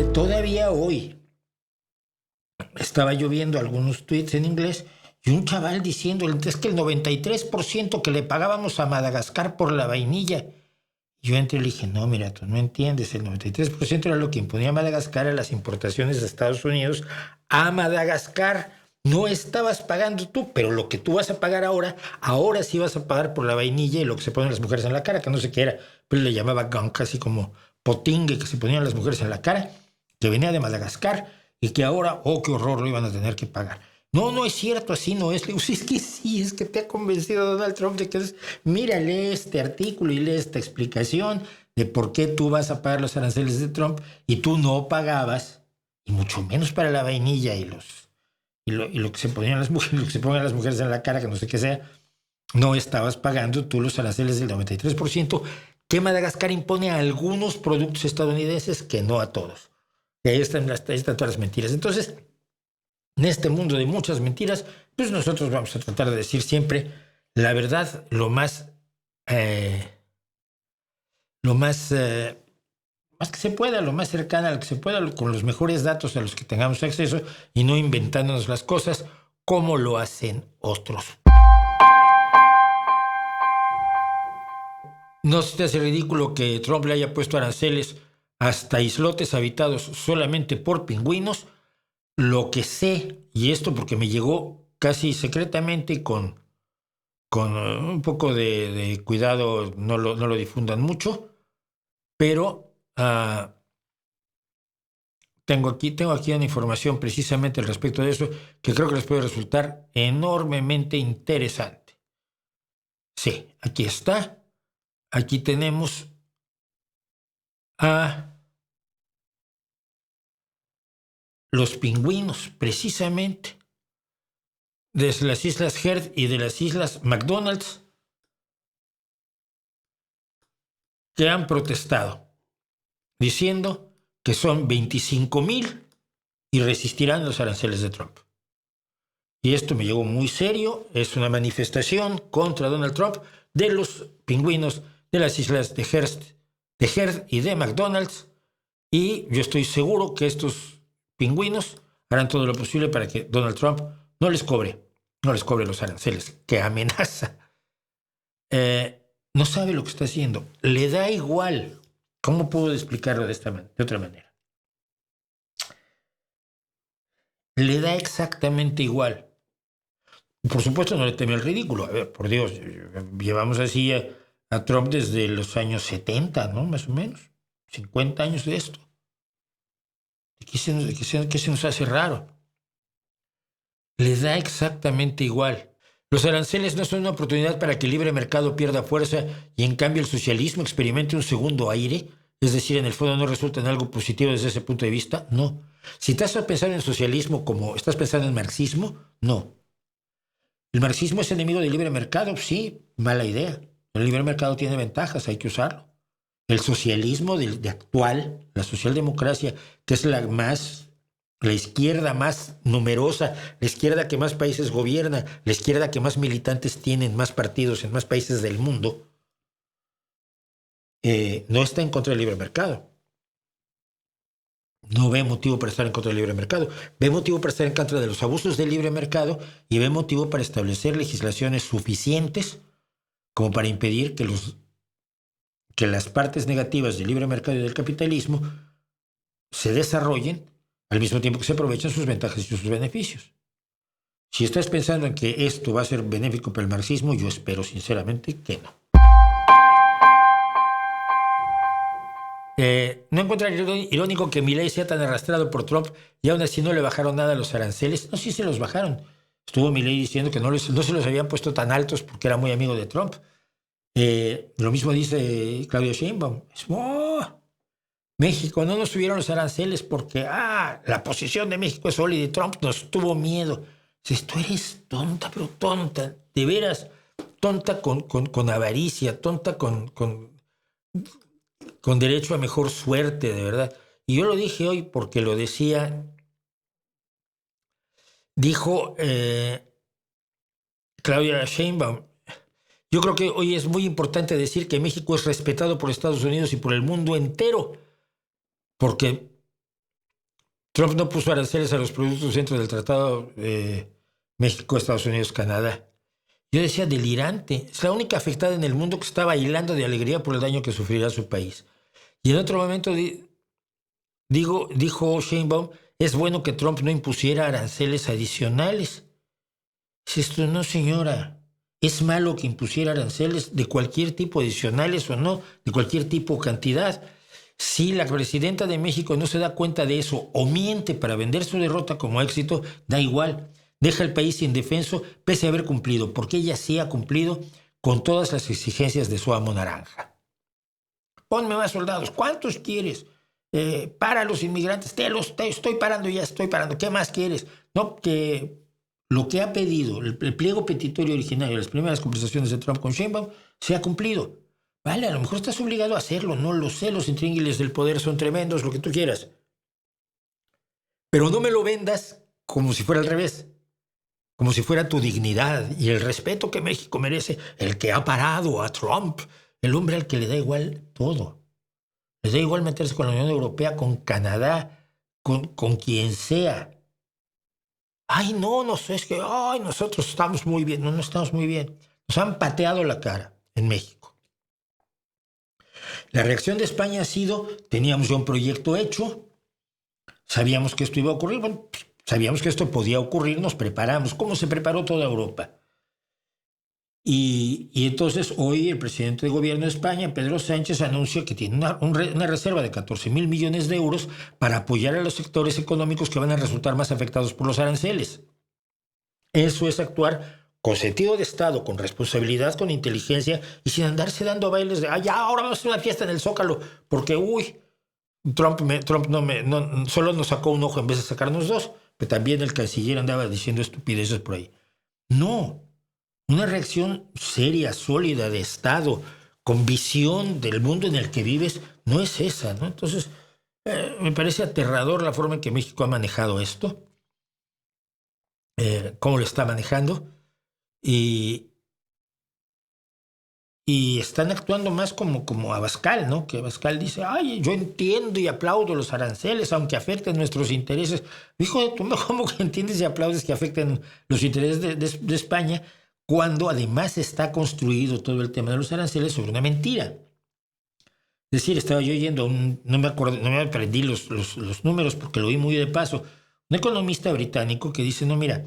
Todavía hoy estaba yo viendo algunos tweets en inglés y un chaval diciendo es que el 93% que le pagábamos a Madagascar por la vainilla. Yo entré y le dije, no, mira, tú no entiendes, el 93% era lo que imponía Madagascar a las importaciones de Estados Unidos a Madagascar. No estabas pagando tú, pero lo que tú vas a pagar ahora sí vas a pagar por la vainilla y lo que se ponen las mujeres en la cara, que no sé qué era, pero le llamaba gunk, así como potingue que se ponían las mujeres en la cara, que venía de Madagascar y que ahora, oh, qué horror, lo iban a tener que pagar. No, no es cierto, así no es. Le digo, sí, es que sí, es que te ha convencido Donald Trump de que es. Mira, lee este artículo y lee esta explicación de por qué tú vas a pagar los aranceles de Trump y tú no pagabas, y mucho menos para la vainilla y lo que se ponían las mujeres, lo que se ponen las mujeres en la cara, que no sé qué sea, no estabas pagando tú los aranceles del 93% que Madagascar impone a algunos productos estadounidenses, que no a todos. Y ahí están todas las mentiras. Entonces, en este mundo de muchas mentiras, pues nosotros vamos a tratar de decir siempre la verdad más que se pueda, lo más cercana a lo que se pueda, con los mejores datos a los que tengamos acceso y no inventándonos las cosas como lo hacen otros. No se te hace ridículo que Trump le haya puesto aranceles hasta islotes habitados solamente por pingüinos. Lo que sé, y esto porque me llegó casi secretamente con un poco de cuidado, no lo difundan mucho, pero tengo aquí una información precisamente al respecto de eso que creo que les puede resultar enormemente interesante. Sí, aquí está. Aquí tenemos a los pingüinos, precisamente, desde las Islas Heard y de las Islas McDonald's, que han protestado, diciendo que son 25,000 y resistirán los aranceles de Trump. Y esto me llegó muy serio, es una manifestación contra Donald Trump de los pingüinos de las islas de Heard y de McDonald's, y yo estoy seguro que estos pingüinos harán todo lo posible para que Donald Trump no les cobre los aranceles que amenaza. No sabe lo que está haciendo, le da igual. ¿Cómo puedo explicarlo de otra manera? Le da exactamente igual. Por supuesto no le teme el ridículo. A ver, por Dios, llevamos así a Trump desde los años 70, ¿no? Más o menos. 50 años de esto. ¿Qué se nos hace raro? Le da exactamente igual. Los aranceles no son una oportunidad para que el libre mercado pierda fuerza y en cambio el socialismo experimente un segundo aire. Es decir, en el fondo no resulta en algo positivo desde ese punto de vista. No. Si estás pensando en socialismo como estás pensando en marxismo, no. ¿El marxismo es enemigo del libre mercado? Sí, mala idea. El libre mercado tiene ventajas, hay que usarlo. El socialismo de actual, la socialdemocracia, que es la izquierda más numerosa, la izquierda que más países gobierna, la izquierda que más militantes tiene en más partidos, en más países del mundo, no está en contra del libre mercado. No ve motivo para estar en contra del libre mercado. Ve motivo para estar en contra de los abusos del libre mercado y ve motivo para establecer legislaciones suficientes como para impedir que las partes negativas del libre mercado y del capitalismo se desarrollen al mismo tiempo que se aprovechan sus ventajas y sus beneficios. Si estás pensando en que esto va a ser benéfico para el marxismo, yo espero sinceramente que no. ¿No encuentran irónico que Milei sea tan arrastrado por Trump y aún así no le bajaron nada a los aranceles? No, sí se los bajaron. Estuvo Milei diciendo que no se los habían puesto tan altos porque era muy amigo de Trump. Lo mismo dice Claudia Sheinbaum. México no nos subieron los aranceles porque la posición de México es sólida y Trump nos tuvo miedo. Dices, tú eres tonta, pero tonta, de veras, tonta con avaricia, tonta con derecho a mejor suerte, de verdad. Y yo lo dije hoy porque lo dijo Claudia Sheinbaum. Yo creo que hoy es muy importante decir que México es respetado por Estados Unidos y por el mundo entero, porque Trump no puso aranceles a los productos dentro del Tratado México, Estados Unidos, Canadá. Yo decía, delirante. Es la única afectada en el mundo que está bailando de alegría por el daño que sufrirá su país. Y en otro momento dijo Sheinbaum, es bueno que Trump no impusiera aranceles adicionales. Es esto, no, señora. Es malo que impusiera aranceles de cualquier tipo, adicionales o no, de cualquier tipo o cantidad. Si la presidenta de México no se da cuenta de eso o miente para vender su derrota como éxito, da igual. Deja el país indefenso pese a haber cumplido, porque ella sí ha cumplido con todas las exigencias de su amo naranja. Ponme más soldados. ¿Cuántos quieres? Para los inmigrantes. Te estoy parando, ya estoy parando. ¿Qué más quieres? No, que lo que ha pedido, el pliego petitorio originario de las primeras conversaciones de Trump con Sheinbaum, se ha cumplido. Vale, a lo mejor estás obligado a hacerlo, no lo sé, los intríngulis del poder son tremendos, lo que tú quieras. Pero no me lo vendas como si fuera al revés, como si fuera tu dignidad y el respeto que México merece, el que ha parado a Trump, el hombre al que le da igual todo. Le da igual meterse con la Unión Europea, con Canadá, con quien sea. Ay, no sé, es que nosotros estamos muy bien. No estamos muy bien. Nos han pateado la cara en México. La reacción de España ha sido, teníamos ya un proyecto hecho, sabíamos que esto iba a ocurrir, bueno, sabíamos que esto podía ocurrir, nos preparamos, como se preparó toda Europa. Y entonces hoy el presidente de gobierno de España, Pedro Sánchez, anuncia que tiene una reserva de 14,000 millones de euros para apoyar a los sectores económicos que van a resultar más afectados por los aranceles. Eso es actuar con sentido de Estado, con responsabilidad, con inteligencia y sin andarse dando bailes de, ya, ahora vamos a hacer una fiesta en el Zócalo, porque, Trump solo nos sacó un ojo en vez de sacarnos dos, pero también el canciller andaba diciendo estupideces por ahí. No. Una reacción seria, sólida, de Estado, con visión del mundo en el que vives, no es esa, ¿no? Entonces, me parece aterrador la forma en que México ha manejado esto, cómo lo está manejando, y están actuando más como Abascal, ¿no? Que Abascal dice, ay, yo entiendo y aplaudo los aranceles, aunque afecten nuestros intereses. Hijo de tu, ¿cómo que entiendes y aplaudes que afecten los intereses de España? Cuando además está construido todo el tema de los aranceles sobre una mentira. Es decir, estaba yo oyendo, no me aprendí los números porque lo oí muy de paso, un economista británico que dice, no, mira,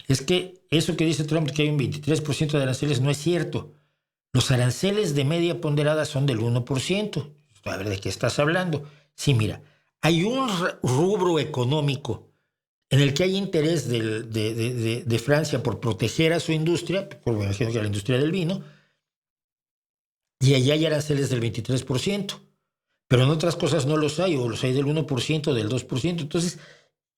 es que eso que dice Trump, que hay un 23% de aranceles, no es cierto. Los aranceles de media ponderada son del 1%. A ver, ¿de qué estás hablando? Sí, mira, hay un rubro económico en el que hay interés de Francia por proteger a su industria, por me imagino que la industria del vino, y allá hay aranceles del 23%, pero en otras cosas no los hay, o los hay del 1%, del 2%. Entonces,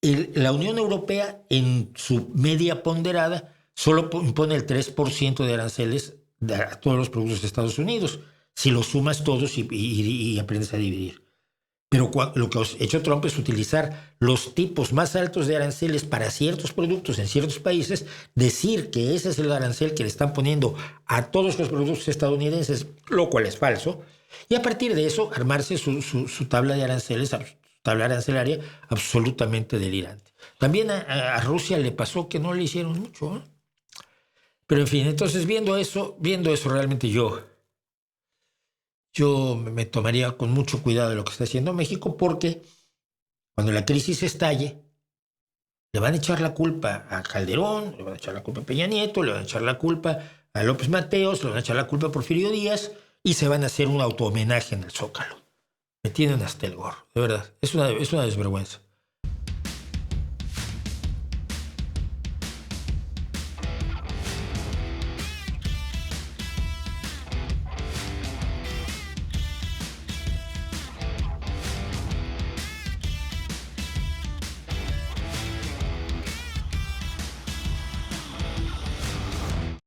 la Unión Europea, en su media ponderada, solo impone el 3% de aranceles a todos los productos de Estados Unidos, si los sumas todos y aprendes a dividir. Pero lo que ha hecho Trump es utilizar los tipos más altos de aranceles para ciertos productos en ciertos países, decir que ese es el arancel que le están poniendo a todos los productos estadounidenses, lo cual es falso, y a partir de eso armarse su tabla de aranceles, su tabla arancelaria absolutamente delirante. También a Rusia le pasó que no le hicieron mucho, ¿no? Pero en fin, entonces viendo eso realmente yo me tomaría con mucho cuidado de lo que está haciendo México, porque cuando la crisis estalle, le van a echar la culpa a Calderón, le van a echar la culpa a Peña Nieto, le van a echar la culpa a López Mateos, le van a echar la culpa a Porfirio Díaz y se van a hacer un auto-homenaje en el Zócalo. Me tienen hasta el gorro, de verdad. Es una desvergüenza.